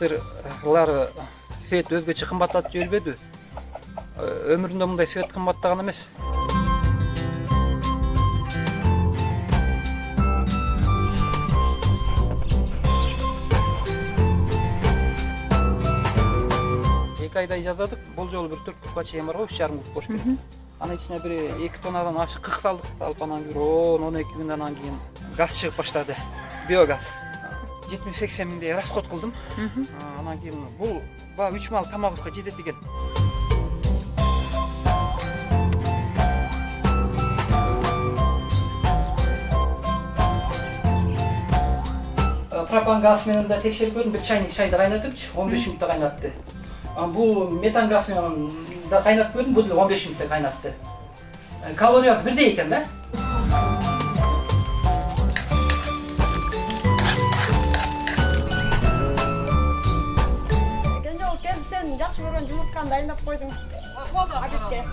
электрлар свет өзгөчө кымбаттап жибербеди. Өмүрүндө мындай свет кымбаттаган эмес. Эки айдай жаздадык. Бул жолу бир 4 кубка чейин бар го, 3,5 куб болуш керек. Анын ичине бир 2 тоннадан ашык кык салдык. Салып анан бир 10-12 күндан кийин газ чыгып баштады. Биогаз. 70-80 миңдей расход кылдым. Анан кийин бул баягы 3 мал тамагыбызга жетет экен. Пропан газ менен да текшерип көрдүм. Бир чайник чайды кайнатыпчы, 15 мүнөттө кайнатты. Бул метан газ менен да кайнатып көрдүм, бул 15 мүнөттө кайнатты. Калориясы бирдей экен да. Сен жакшы көргөн жумуртканы дайындап койдуң. Болду, адетте.